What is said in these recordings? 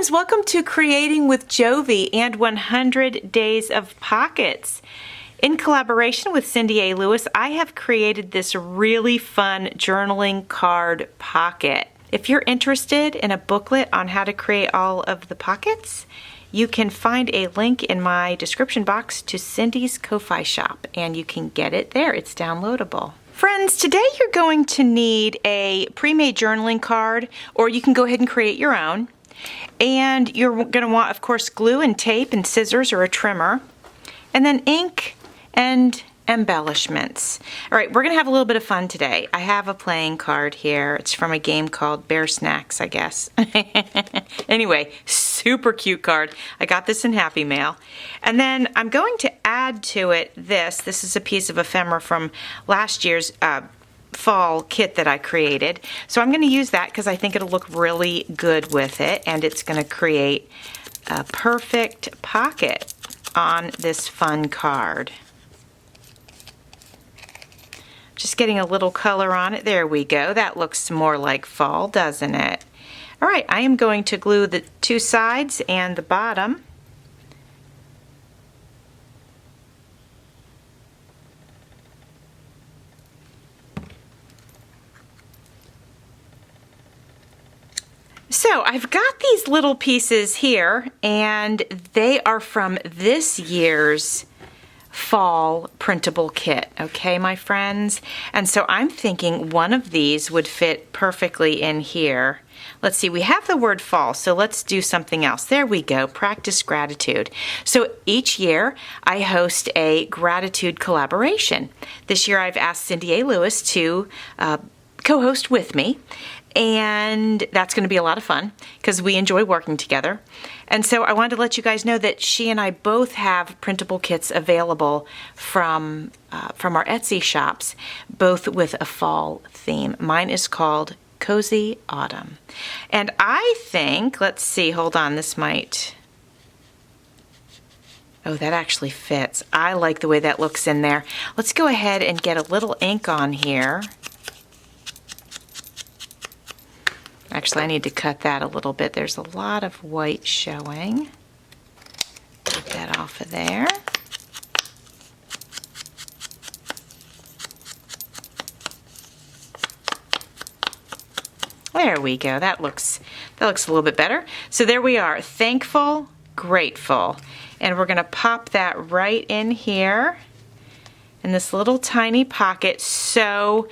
friends, welcome to Creating with Jovi and 100 Days of Pockets. In collaboration with Cindy A. Lewis, I have created this really fun journaling card pocket. If you're interested in a booklet on how to create all of the pockets, you can find a link in my description box to Cindy's Ko-Fi shop, and you can get it there. It's downloadable. Friends, today you're going to need a pre-made journaling card, or you can go ahead and create your own. And you're going to want, of course, glue and tape and scissors or a trimmer, and then ink and embellishments. All right, we're going to have a little bit of fun today. I have a playing card here. It's from a game called Bear Snacks, I guess. Anyway, super cute card. I got this in Happy Mail. And then I'm going to add to it this. This is a piece of ephemera from last year's fall kit that I created. So I'm going to use that because I think it'll look really good with it, and it's going to create a perfect pocket on this fun card. Just getting a little color on it. There we go. That looks more like fall, doesn't it? All right, I am going to glue the two sides and the bottom. So I've got these little pieces here, and they are from this year's fall printable kit, okay, my friends? And so I'm thinking one of these would fit perfectly in here. Let's see, we have the word fall, so let's do something else. There we go, practice gratitude. So each year I host a gratitude collaboration. This year I've asked Cindy A. Lewis to co-host with me, and that's going to be a lot of fun because we enjoy working together. And so I wanted to let you guys know that she and I both have printable kits available from our Etsy shops, both with a fall theme. Mine is called Cozy Autumn. And I think, let's see, hold on, this might... Oh, that actually fits. I like the way that looks in there. Let's go ahead and get a little ink on here. Actually, I need to cut that a little bit. There's a lot of white showing. Get that off of there. There we go. That looks a little bit better. So there we are. Thankful, grateful. And we're going to pop that right in here in this little tiny pocket. So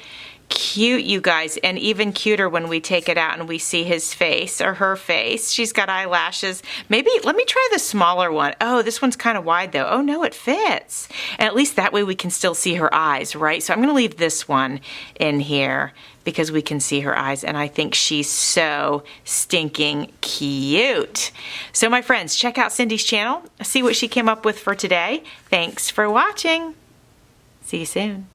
cute, you guys, and even cuter when we take it out and we see his face or her face. She's got eyelashes. Maybe, let me try the smaller one. Oh, this one's kind of wide though. Oh no, it fits. And at least that way we can still see her eyes, right? So I'm going to leave this one in here because we can see her eyes, and I think she's so stinking cute. So my friends, check out Cindy's channel. See what she came up with for today. Thanks for watching. See you soon.